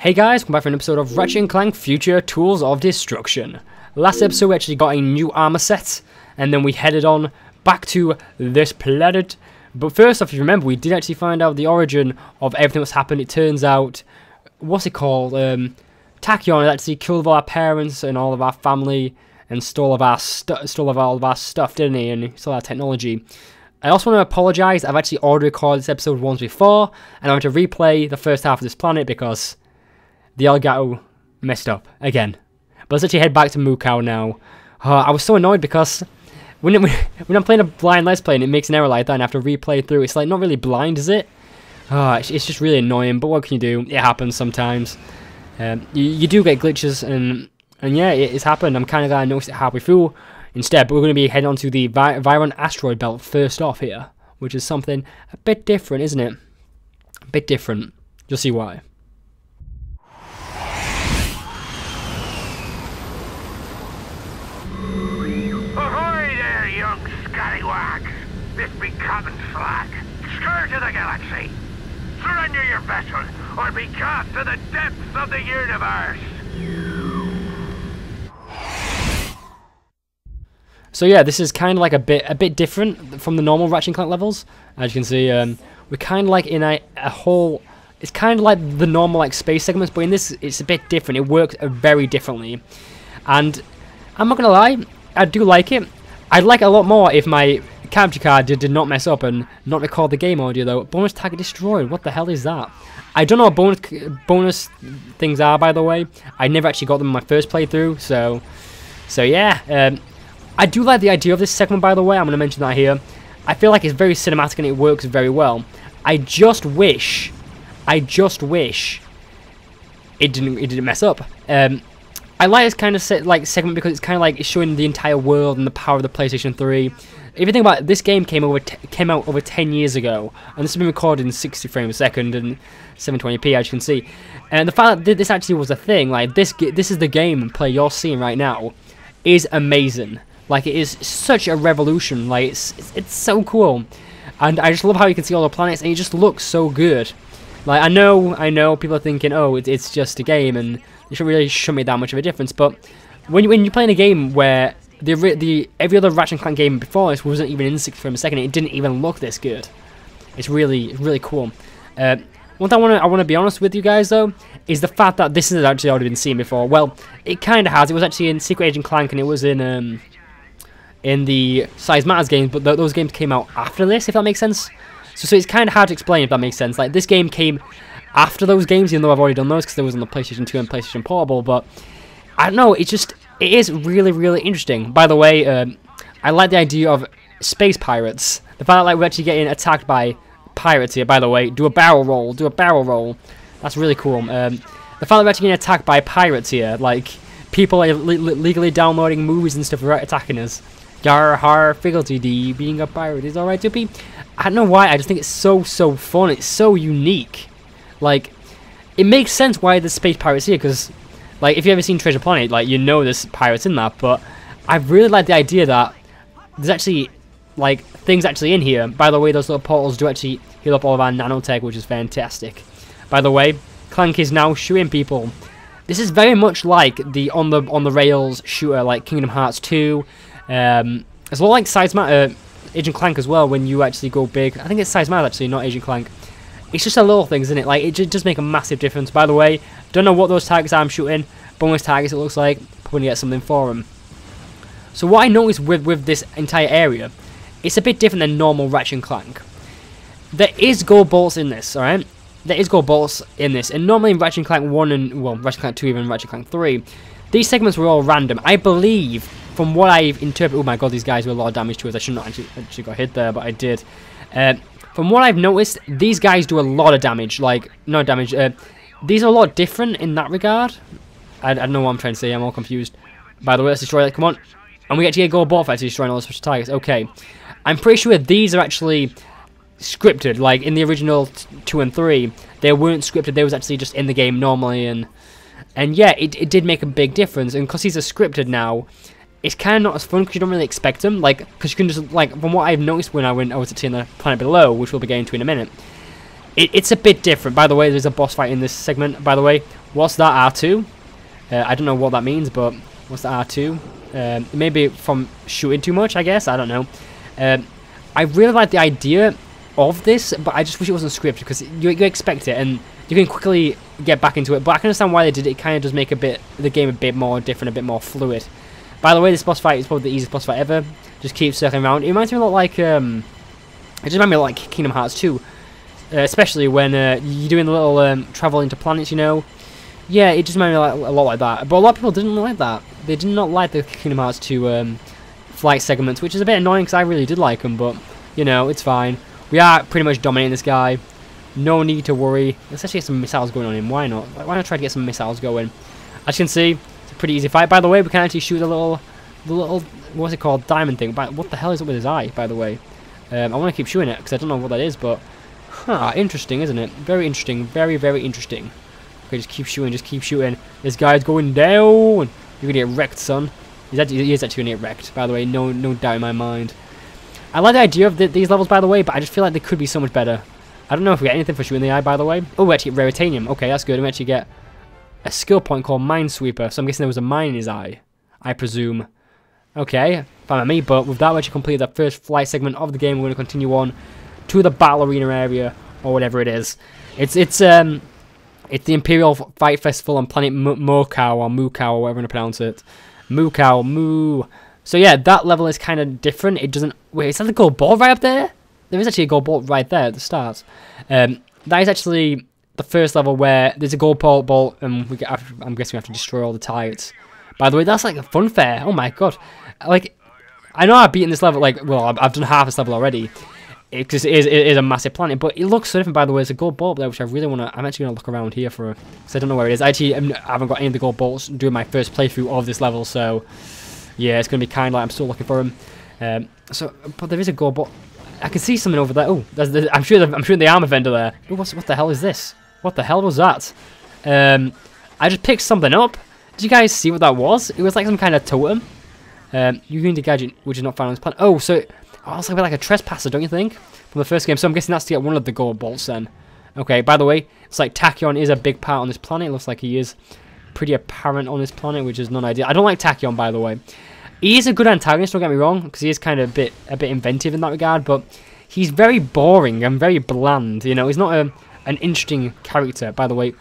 Hey guys, welcome back for an episode of Ratchet and Clank Future Tools of Destruction. Last episode we actually got a new armor set, and then we headed on back to this planet. But first off, if you remember, we did actually find out the origin of everything that's happened. It turns out, what's it called? Tachyon had actually killed all our parents and all of our family, and stole all of our stuff, didn't he? And stole our technology. I also want to apologise, I've actually already recorded this episode once before, and I want to replay the first half of this planet because the Elgato messed up again. But let's actually head back to Mukau now. I was so annoyed because when I'm playing a blind Let's Play and it makes an error like that and I have to replay through, it's like not really blind, is it? It's just really annoying, but what can you do? It happens sometimes. You do get glitches, and yeah, it's happened. I'm kind of glad I noticed it halfway through. Instead, but we're going to be heading on to the Viron asteroid belt first off here, which is something a bit different, isn't it? A bit different. You'll see why. Ahoy there, young scallywags! This be Captain Slack, scourge of the galaxy. Surrender your vessel, or be cast to the depths of the universe. So yeah, this is kind of like a bit different from the normal Ratchet and Clank levels. As you can see, we're kind of like in a whole. It's kind of like the normal like space segments, but in this, it's a bit different. It works very differently, and I'm not gonna lie, I do like it. I'd like it a lot more if my capture card did not mess up and not record the game audio though. Bonus target destroyed. What the hell is that? I don't know what bonus things are, by the way. I never actually got them in my first playthrough, so yeah. I do like the idea of this segment, by the way. I'm going to mention that here. I feel like it's very cinematic and it works very well. I just wish it didn't mess up. I like this kind of segment because it's kind of like it's showing the entire world and the power of the PlayStation 3. If you think about it, this game came out over 10 years ago, and this has been recorded in 60 frames a second and 720p, as you can see. And the fact that this actually was a thing, like this is the gameplay you're seeing right now, is amazing. Like, it is such a revolution. Like, it's so cool, and I just love how you can see all the planets, and it just looks so good. Like, I know people are thinking, oh, it's just a game, and it shouldn't make that much of a difference. But when you're playing a game where every other Ratchet and Clank game before this wasn't even in 60 frames a second, it didn't even look this good. It's really cool. One thing I want to be honest with you guys though is the fact that this has actually already been seen before. Well, it kind of has. It was actually in Secret Agent Clank, and it was in the Size Matters games, but those games came out after this, if that makes sense. So it's kind of hard to explain, if that makes sense. Like, this game came after those games, even though I've already done those because they was on the PlayStation 2 and PlayStation Portable. But I don't know, it is really interesting. By the way, I like the idea of space pirates. The fact that like we're actually getting attacked by pirates here. By the way, do a barrel roll. That's really cool. The fact that we're actually getting attacked by pirates here, like people are legally downloading movies and stuff right attacking us. Yar har figglety dee, being a pirate is alright to be. I don't know why, I just think it's so fun. It's so unique. Like, it makes sense why there's space pirates here, because like if you've ever seen Treasure Planet, like you know there's pirates in that. But I really like the idea that there's actually like things actually in here. By the way, those little portals do actually heal up all of our nanotech, which is fantastic. By the way, Clank is now shooting people. This is very much like the on the rails shooter like Kingdom Hearts 2. It's a lot like Agent Clank as well when you actually go big. I think it's Size Matters actually, not Agent Clank. It's just a little thing, isn't it? Like, it just does make a massive difference. By the way, don't know what those targets I'm shooting. Bonus targets, it looks like. Probably get something for them. So what I noticed with this entire area, it's a bit different than normal Ratchet and Clank. There is gold bolts in this, alright? There is gold bolts in this. And normally in Ratchet and Clank 1 and, well, Ratchet and Clank 2, even Ratchet and Clank 3, these segments were all random. I believe, from what I've interpreted, oh my god, these guys do a lot of damage to us. I should not actually got hit there, but I did. From what I've noticed, these guys do a lot of damage. Like, no damage. These are a lot different in that regard. I don't know what I'm trying to say. I'm all confused. By the way, let's destroy it. Come on. And we actually get gold ball for actually destroying all the special targets. Okay. I'm pretty sure these are actually scripted. Like, in the original 2 and 3, they weren't scripted. They was actually just in the game normally. And yeah, it did make a big difference. And because these are scripted now, it's kind of not as fun because you don't really expect them. Like, because you can just, like, from what I've noticed when I was seeing the planet below, which we'll be getting to in a minute, It's a bit different. By the way, there's a boss fight in this segment. By the way, what's that R2? I don't know what that means, but what's the R2? Maybe from shooting too much, I guess. I don't know. I really like the idea of this, but I just wish it wasn't scripted, because you expect it and you can quickly get back into it. But I can understand why they did it. It kind of does make the game a bit more different, a bit more fluid. By the way, this boss fight is probably the easiest boss fight ever. Just keep circling around. It reminds me a lot like it just reminds me a lot like Kingdom Hearts 2, especially when you're doing the little travel into planets. You know, yeah, it just reminded me a lot like that. But a lot of people didn't like that. They did not like the Kingdom Hearts 2 flight segments, which is a bit annoying because I really did like them. But you know, it's fine. We are pretty much dominating this guy. No need to worry. Let's actually get some missiles going on him. Why not? Why not try to get some missiles going? As you can see, it's a pretty easy fight. By the way, we can actually shoot the little what's it called, diamond thing. But what the hell is up with his eye? By the way, I want to keep shooting it because I don't know what that is. But interesting, isn't it? Very interesting. Very, very interesting. Okay, just keep shooting. Just keep shooting. This guy's going down. You're gonna get wrecked, son. He is actually gonna get wrecked. By the way, no doubt in my mind. I like the idea of these levels, by the way, but I just feel like they could be so much better. I don't know if we get anything for shooting the eye, by the way. Oh, we actually get Raritanium. Okay, that's good. We actually get a skill point called Minesweeper, so I'm guessing there was a mine in his eye, I presume. Okay, fine with me, but with that, we actually completed the first flight segment of the game. We're going to continue on to the battle arena area, or whatever it is. It's the Imperial Fight Festival on planet Mokau, or Mukau, or whatever you want to pronounce it. Mukau, Moo. So yeah, that level is kind of different. It doesn't... Wait, is that the gold ball right up there? There is actually a gold ball right there at the start. That is actually the first level where there's a gold ball and I'm guessing we have to destroy all the targets. By the way, that's like a fun fair. Oh my god. Like, I know I've beaten this level, like, well, I've done half this level already. Because it is a massive planet, but it looks so different, by the way. There's a gold ball there, which I really want to... I'm actually going to look around here for... Because I don't know where it is. I haven't got any of the gold balls during my first playthrough of this level, so... Yeah, it's going to be kind of like I'm still looking for him. But there is a gold ball. I can see something over there. Oh, I'm sure the armor vendor there. Ooh, what the hell is this? What the hell was that? I just picked something up. Did you guys see what that was? It was like some kind of totem. You gained a gadget which is not found on this planet. Oh, so it's like a trespasser, don't you think? From the first game. So I'm guessing that's to get one of the gold bolts then. Okay, by the way, it's like Tachyon is a big part on this planet. It looks like he is pretty apparent on this planet, which is not ideal. I don't like Tachyon, by the way. He is a good antagonist, don't get me wrong, because he is kind of a bit inventive in that regard, but he's very boring and very bland, you know. He's not an interesting character, by the way.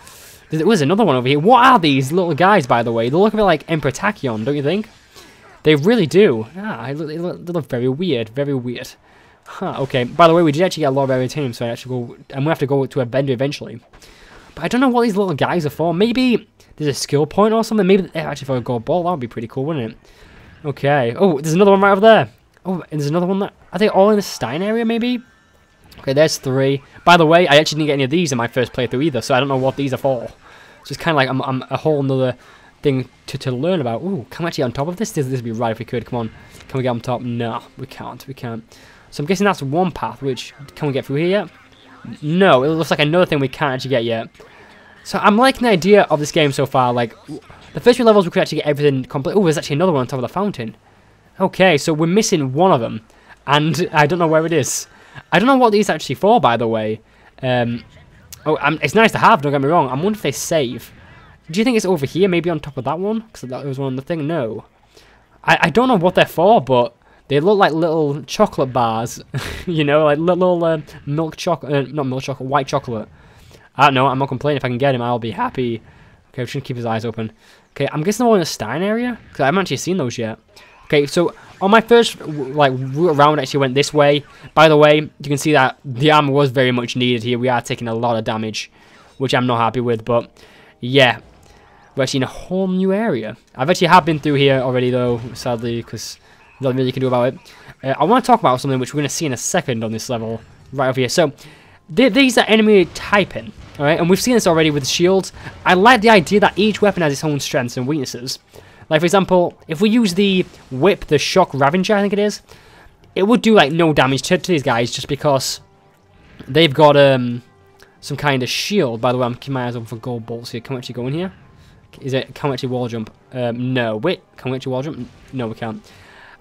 There was another one over here. What are these little guys, by the way? They look a bit like Emperor Tachyon, don't you think? They really do. They look very weird, very weird. Okay, by the way, we did actually get a lot of Raritanium, so I'm going to have to go to a vendor eventually. But I don't know what these little guys are for. Maybe there's a skill point or something. Maybe they're actually for a gold ball. That would be pretty cool, wouldn't it? Okay. Oh, there's another one right over there. Oh, and there's another one there. Are they all in the Stein area, maybe? Okay, there's 3. By the way, I actually didn't get any of these in my first playthrough either, so I don't know what these are for. So it's kind of like I'm a whole nother thing to learn about. Ooh, can we actually get on top of this? This would be right if we could. Come on. Can we get on top? No, we can't. We can't. So I'm guessing that's one path, which... Can we get through here yet? No, it looks like another thing we can't actually get yet. So I'm liking the idea of this game so far. Like, the first few levels we could actually get everything complete. Oh, there's actually another one on top of the fountain. Okay, so we're missing one of them. And I don't know where it is. I don't know what these are actually for, by the way. It's nice to have, don't get me wrong. I wonder if they save. Do you think it's over here, maybe on top of that one? Because that was one on the thing. No. I don't know what they're for, but they look like little chocolate bars. You know, like little milk chocolate. Not milk chocolate, white chocolate. I don't know, I'm not complaining. If I can get him, I'll be happy. Okay, I'm just going to keep his eyes open. Okay, I'm guessing they're all in the Stein area, because I haven't actually seen those yet. Okay, so on my first route around, I actually went this way. By the way, you can see that the armor was very much needed here. We are taking a lot of damage, which I'm not happy with, but yeah. We're actually in a whole new area. I've actually been through here already, though, sadly, because there's nothing really you can do about it. I want to talk about something which we're going to see in a second on this level, right over here. So, these are enemy typing. Alright, and we've seen this already with the shields. I like the idea that each weapon has its own strengths and weaknesses. Like, for example, if we use the whip, the Shock Ravager, I think it is, it would do, like, no damage to these guys just because they've got some kind of shield. By the way, I'm keeping my eyes open for gold bolts here. Can we actually go in here? Can we actually wall jump? No. Wait, can we actually wall jump? No, we can't.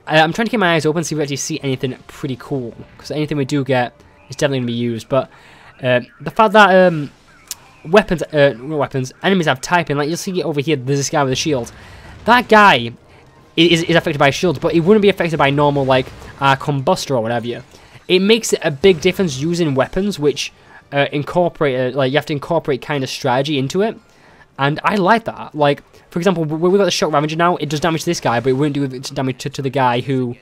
I'm trying to keep my eyes open, see if we actually see anything pretty cool. Because anything we do get is definitely going to be used. But The fact that enemies have typing, like you'll see over here, there's this guy with a shield. That guy is affected by shields, but he wouldn't be affected by normal, like, combustor or whatever. It makes it a big difference using weapons, which incorporate, like, you have to incorporate kind of strategy into it. And I like that. Like, for example, we've got the Shock Ravager now. It does damage to this guy, but it wouldn't do damage to the guy who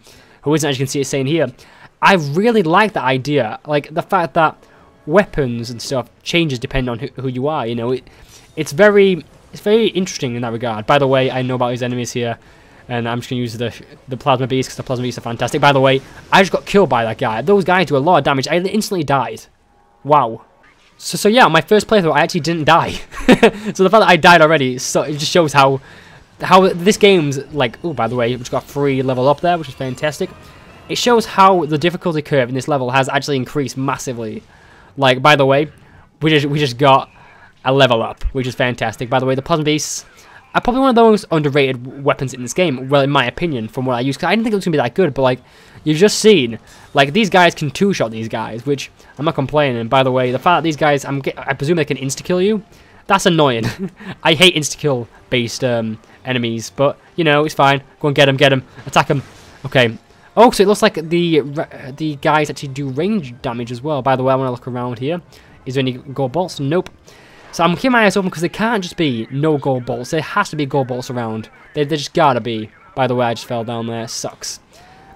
isn't, as you can see it saying here. I really like that idea. Like, the fact that weapons and stuff changes depending on who you are, you know. It's very interesting in that regard. By the way, I know about his enemies here, and I'm just going to use the Plasma Beast, because the Plasma Beasts are fantastic. By the way, I just got killed by that guy. Those guys do a lot of damage. I instantly died. Wow. So yeah, my first playthrough, I actually didn't die. So the fact that I died already, so it just shows how this game's like. Oh, by the way, we've got 3 level up there, which is fantastic. It shows how the difficulty curve in this level has actually increased massively. Like, by the way, we just got a level up, which is fantastic. By the way, the Plasma Beasts are probably one of the most underrated weapons in this game. Well, in my opinion, from what I used, because I didn't think it was gonna be that good. But like, you've just seen, like, these guys can 2-shot these guys, which I'm not complaining. And by the way, the fact that these guys, I presume they can insta-kill you. That's annoying. I hate insta-kill based enemies, but you know, it's fine. Go and get them, attack them. Okay. Oh, so it looks like the guys actually do range damage as well. By the way, I want to look around here. Is there any gold bolts? Nope. So I'm keeping my eyes open because there can't just be no gold bolts. There has to be gold bolts around. There just gotta be. By the way, I just fell down there. Sucks.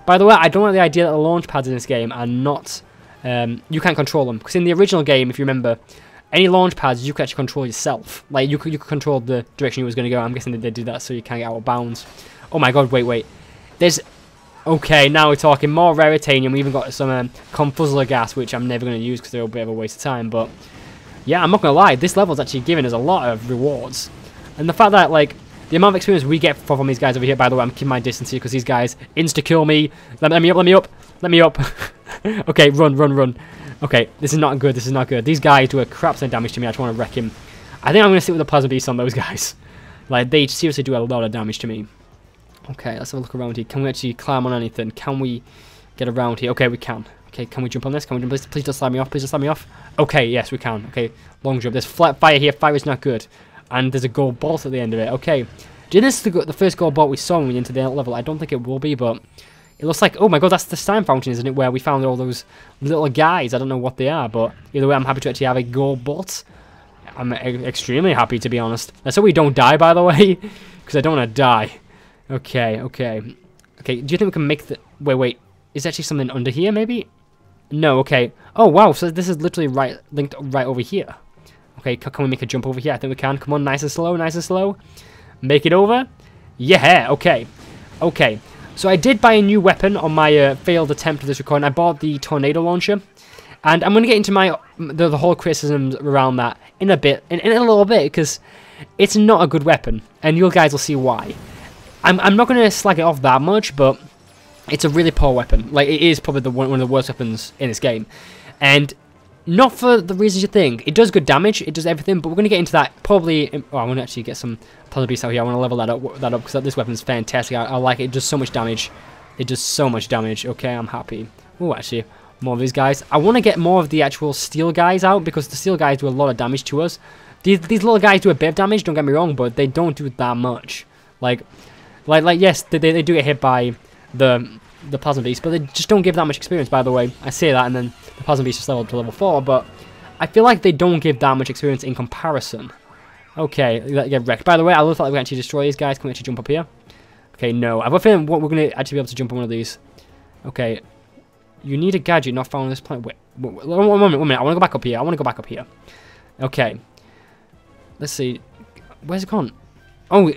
By the way, I don't like the idea that the launch pads in this game are not... you can't control them. Because in the original game, if you remember, any launch pads you could actually control yourself. Like, you could control the direction you was going to go. I'm guessing that they do that so you can't get out of bounds. Oh my god, wait. There's... Okay, now we're talking more raritanium. We even got some confuzzler gas, which I'm never going to use because they're a bit of a waste of time. But yeah, I'm not going to lie. This level's actually giving us a lot of rewards. And the fact that, like, the amount of experience we get from these guys over here, by the way, I'm keeping my distance here because these guys insta-kill me. Let me up. Okay, run. Okay, this is not good. These guys do a crap ton of damage to me. I just want to wreck him. I think I'm going to sit with the Plasma Beast on those guys. Like, they seriously do a lot of damage to me. Okay, let's have a look around here. Can we actually climb on anything? Can we get around here? Okay, we can. Okay, can we jump on this? Please don't slam me off. Okay, yes, we can. Okay, long jump. There's flat fire here. Fire is not good. And there's a gold bolt at the end of it. Okay. Do you know this is the first gold bolt we saw when we went into the level? I don't think it will be, but it looks like... Oh my god, that's the slime fountain, isn't it? Where we found all those little guys. I don't know what they are, but either way, I'm happy to actually have a gold bolt. I'm extremely happy, to be honest. Let's hope we don't die, by the way, because I don't want to die. Okay. Do you think we can make the... Wait. Is there actually something under here, maybe? No, okay. Oh, wow, so this is literally linked right over here. Okay, can we make a jump over here? I think we can. Come on, nice and slow. Make it over. Yeah, okay. So I did buy a new weapon on my failed attempt of this recording. I bought the tornado launcher. And I'm going to get into the whole criticisms around that in a little bit, because it's not a good weapon. And you guys will see why. I'm not going to slag it off that much, but it's a really poor weapon. Like, it is probably one of the worst weapons in this game. And not for the reasons you think. It does good damage, it does everything, but we're going to get into that probably... Oh, I want to actually get some Plasma Beasts out here. I want to level that up because this weapon is fantastic. I like it. It does so much damage. Okay, I'm happy. Oh, actually, more of these guys. I want to get more of the actual steel guys out, because the steel guys do a lot of damage to us. These little guys do a bit of damage, don't get me wrong, but they don't do that much. Like yes, they do get hit by the Plasma Beast, but they just don't give that much experience, by the way. I say that, and then the Plasma Beast is leveled up to level 4, but I feel like they don't give that much experience in comparison. Okay, get wrecked. By the way, I love that we can actually destroy these guys. Can we actually jump up here? Okay, no. I've got a feeling we're going to actually be able to jump on one of these. Okay. You need a gadget not found on this planet. Wait, one minute. I want to go back up here. Okay. Let's see. Where's it gone? Oh,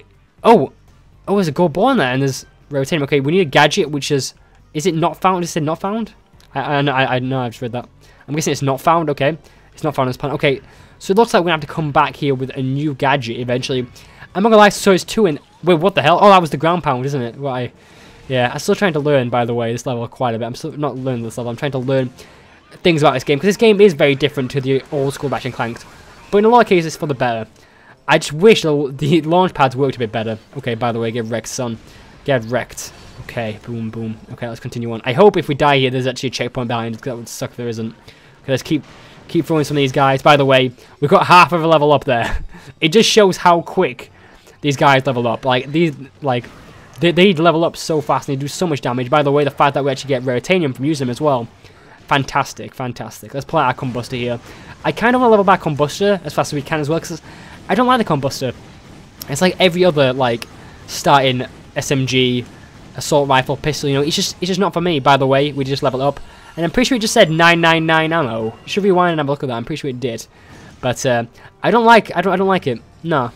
there's a gold ball in there, and there's rotating. Okay, we need a gadget, which is it not found? Is it not found? I know, I've just read that. I'm guessing it's not found. Okay, it's not found on this planet. Okay, so it looks like we're going to have to come back here with a new gadget eventually. I'm not going to lie, so it's 2 in... Wait, what the hell? Oh, that was the ground pound, isn't it? Right. Yeah, I'm still trying to learn, by the way, this level quite a bit. I'm still not learning this level. I'm trying to learn things about this game, because this game is very different to the old school Ratchet and Clank. But in a lot of cases, it's for the better. I just wish the launch pads worked a bit better. Okay, by the way, get wrecked, son. Get wrecked. Okay, boom. Okay, let's continue on. I hope if we die here, there's actually a checkpoint behind us, because that would suck if there isn't. Okay, let's keep Keep throwing some of these guys. By the way, we've got half of a level up there. It just shows how quick these guys level up. Like, they level up so fast and they do so much damage. By the way, the fact that we actually get Raritanium from using them as well. Fantastic, fantastic. Let's pull out our Combustor here. I kind of want to level back Combustor as fast as we can as well, because I don't like the Combustor. It's like every other, like, starting SMG, assault rifle, pistol, you know, it's just not for me. By the way, we just leveled up. And I'm pretty sure it just said 999 ammo. Should rewind and have a look at that. I'm pretty sure it did. But I don't like it. No.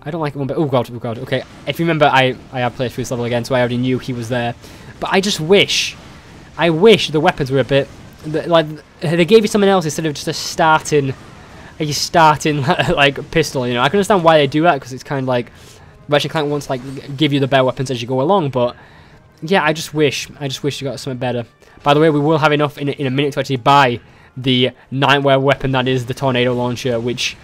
I don't like it one bit. Oh god, oh god. Okay, if you remember, I have played through this level again, so I already knew he was there. But I just wish, the weapons were a bit, like, they gave you something else instead of just a starting like pistol. You know, I can understand why they do that, because it's kind of like Ratchet and Clank wants to like give you the better weapons as you go along. But yeah, I just wish you got something better. By the way, we will have enough in a minute to actually buy the nightmare weapon that is the tornado launcher, which.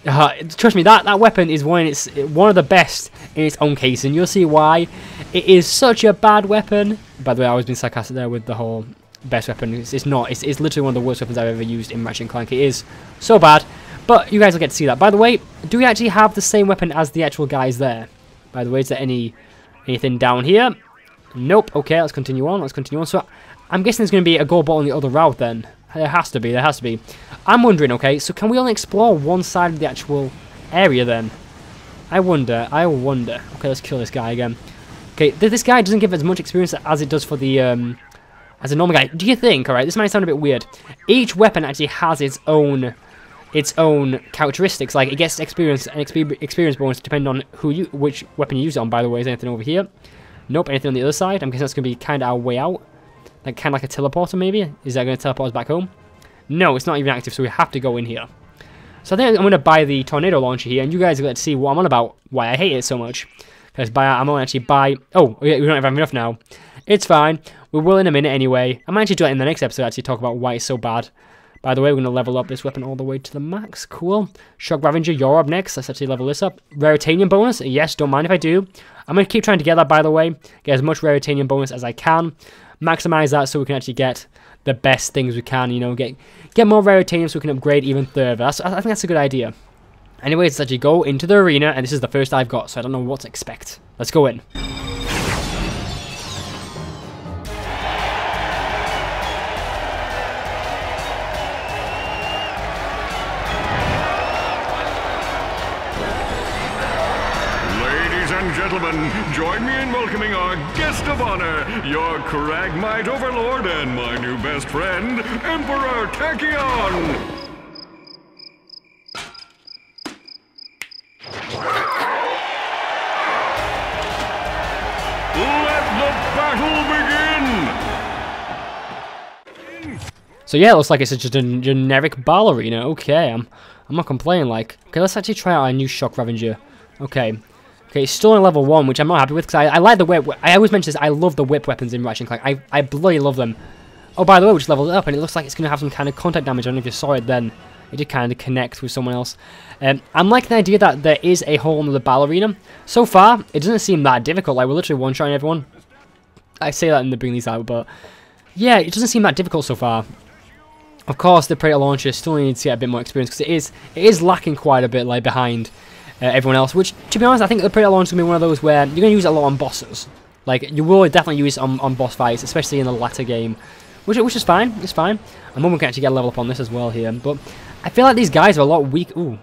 Trust me, that weapon is one of the best in its own case, and you'll see why. It is such a bad weapon. By the way, I was being sarcastic there with the whole best weapon. It's not. It's literally one of the worst weapons I've ever used in Ratchet and Clank. It is so bad, but you guys will get to see that. By the way, do we actually have the same weapon as the actual guys there? By the way, is there anything down here? Nope. Okay, let's continue on. So I'm guessing there's going to be a gold ball on the other route then. There has to be. I'm wondering, okay, so can we only explore one side of the actual area then? I wonder. Okay, let's kill this guy again. Okay, this guy doesn't give as much experience as it does for the, as a normal guy. Do you think, alright, this might sound a bit weird. Each weapon actually has its own characteristics. Like, it gets experience bonus depending on which weapon you use it on, by the way. Is anything over here? Nope, anything on the other side? I'm guessing that's going to be kind of our way out. Like, kind of like a teleporter, maybe? Is that going to teleport us back home? No, it's not even active, so we have to go in here. So I think I'm going to buy the tornado launcher here, and you guys are going to see what I'm on about, why I hate it so much. Because I'm going to actually buy... Oh, we don't have enough now. It's fine. We will in a minute anyway. I might actually do it in the next episode, actually talk about why it's so bad. By the way, we're going to level up this weapon all the way to the max. Cool. Shock Ravager, you're up next. Let's actually level this up. Raritanium bonus. Yes, don't mind if I do. I'm going to keep trying to get that, by the way. Get as much Raritanium bonus as I can. Maximize that so we can actually get the best things we can, you know, get more Raritanium so we can upgrade even further. I think that's a good idea. Anyways, let's actually go into the arena, and this is the first I've got, so I don't know what to expect. Let's go in. Gentlemen, join me in welcoming our guest of honor, your Cragmite Overlord and my new best friend, Emperor Tachyon! Let the battle begin! So yeah, it looks like it's just a generic ball arena. Okay, I'm not complaining. Like, okay, let's actually try out our new Shock Ravager. Okay, it's still on level 1, which I'm not happy with, because I like the whip. I always mention this, I love the whip weapons in Ratchet and Clank. I bloody love them. Oh, by the way, we just leveled it up, and it looks like it's going to have some kind of contact damage. I don't know if you saw it then. It did kind of connect with someone else. I'm liking the idea that there is a whole other battle arena. So far, it doesn't seem that difficult. Like, we're literally one-shotting everyone. I say that in the bring these out, but yeah, it doesn't seem that difficult so far. Of course, the Predator launcher still needs to get a bit more experience, because it is lacking quite a bit, like, behind everyone else, which, to be honest, I think the Predator launcher is going to be one of those where you're going to use it a lot on bosses. Like, you will definitely use it on boss fights, especially in the latter game, which is fine. It's fine. I'm hoping we can actually get a level up on this as well here, but I feel like these guys are a lot weak. Ooh,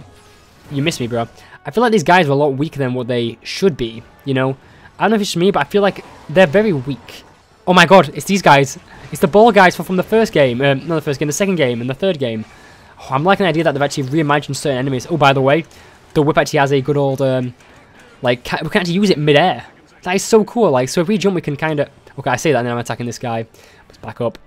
you missed me, bro. I feel like these guys are a lot weaker than what they should be, you know? I don't know if it's me, but I feel like they're very weak. Oh my god, it's these guys. It's the ball guys from the first game. Not the first game, the second game and the third game. Oh, I'm liking the idea that they've actually reimagined certain enemies. Oh, by the way, the whip actually has a good old, like, we can actually use it mid-air. That is so cool. Like, so if we jump, we can kind of... Okay, I say that and then I'm attacking this guy. Let's back up.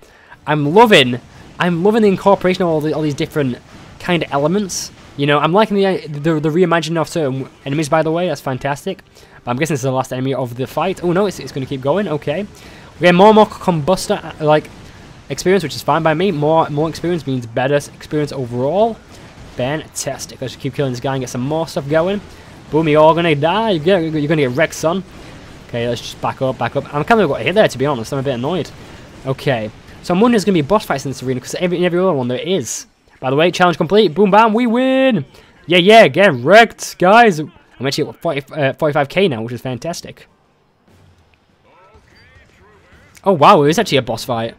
I'm loving the incorporation of all these different kind of elements. You know, I'm liking the reimagining of certain enemies, by the way. That's fantastic. But I'm guessing this is the last enemy of the fight. Oh, no, it's going to keep going. Okay. We get more and more combustor, like, experience, which is fine by me. More experience means better experience overall. Fantastic. Let's keep killing this guy and get some more stuff going. Boom, you're all gonna die. You're gonna get wrecked, son. Okay, let's just back up. I'm kind of got hit there, to be honest. I'm a bit annoyed. Okay, so I'm wondering there's gonna be boss fights in this arena, because in every other one there is. By the way, challenge complete. Boom, bam, we win. Yeah, get wrecked, guys. I'm actually at 45k now, which is fantastic. Oh, wow, it is actually a boss fight.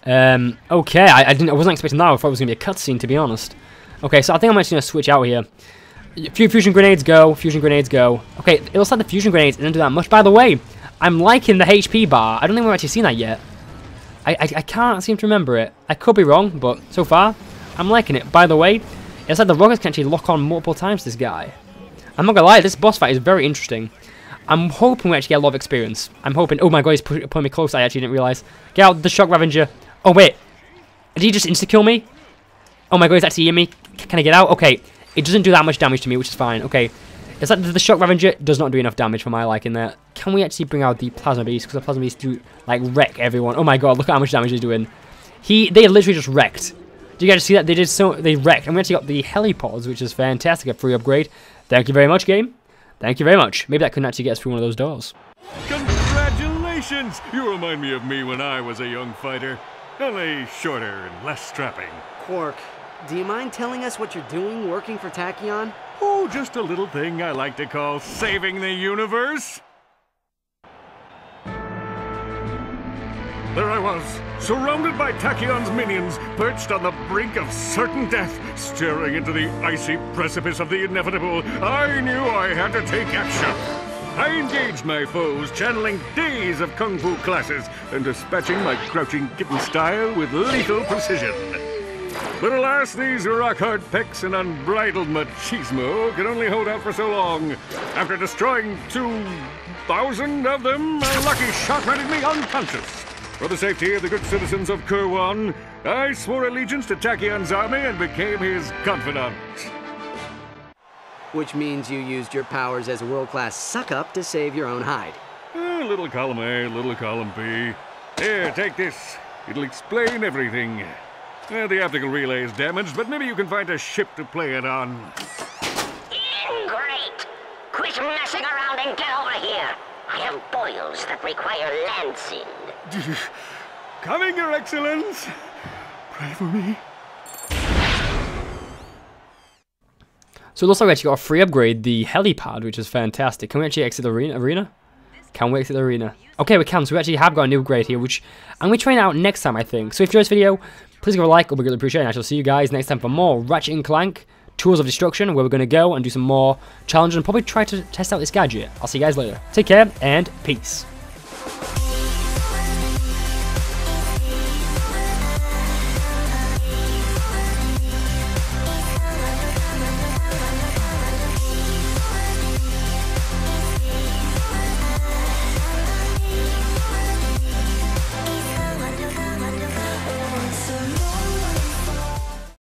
Okay, I wasn't expecting that. I thought it was going to be a cutscene, to be honest. Okay, so I think I'm actually going to switch out here. Fusion grenades go. Fusion grenades go. Okay, it looks like the fusion grenades didn't do that much. By the way, I'm liking the HP bar. I don't think we've actually seen that yet. I can't seem to remember it. I could be wrong, but so far, I'm liking it. By the way, it's like the rockets can actually lock on multiple times to this guy. I'm not gonna lie, this boss fight is very interesting. I'm hoping we actually get a lot of experience. I'm hoping... Oh my god, he's pulling me close. I actually didn't realize. Get out, the Shock Ravager. Oh, wait. Did he just insta-kill me? Oh my god, he's actually in me. Can I get out? Okay. It doesn't do that much damage to me, which is fine. Okay. It's like the Shock Ravager does not do enough damage for my liking there. Can we actually bring out the Plasma Beast? Because the Plasma Beast do, like, wreck everyone. Oh my god, look at how much damage he's doing. They literally just wrecked. Do you guys see that? They wrecked. And we actually got the Helipods, which is fantastic. A free upgrade. Thank you very much, game. Thank you very much. Maybe that couldn't actually get us through one of those doors. Congratulations! You remind me of me when I was a young fighter. Only shorter and less strapping. Quark, do you mind telling us what you're doing working for Tachyon? Oh, just a little thing I like to call saving the universe. There I was, surrounded by Tachyon's minions, perched on the brink of certain death, staring into the icy precipice of the inevitable. I knew I had to take action. I engaged my foes, channeling days of kung fu classes and dispatching my crouching kitten style with lethal precision. But alas, these rock-hard pecs and unbridled machismo can only hold out for so long. After destroying 2,000 of them, a lucky shot rendered me unconscious. For the safety of the good citizens of Kurwan, I swore allegiance to Tachyon's army and became his confidant. Which means you used your powers as a world-class suck-up to save your own hide. Little column A, little column B. Here, take this. It'll explain everything. The optical relay is damaged, but maybe you can find a ship to play it on. Great! Quit messing around and get over here. I have boils that require lancing. Coming, Your Excellence. Pray for me. So it looks like we actually got a free upgrade, the helipad, which is fantastic. Can we actually exit the arena? Can we exit the arena? Okay, we can. So we actually have got a new upgrade here, which I'm going to try it out next time, I think. So if you enjoyed this video, please give a like. It would be greatly appreciated. And I shall see you guys next time for more Ratchet and Clank Tools of Destruction, where we're going to go and do some more challenges and probably try to test out this gadget. I'll see you guys later. Take care and peace.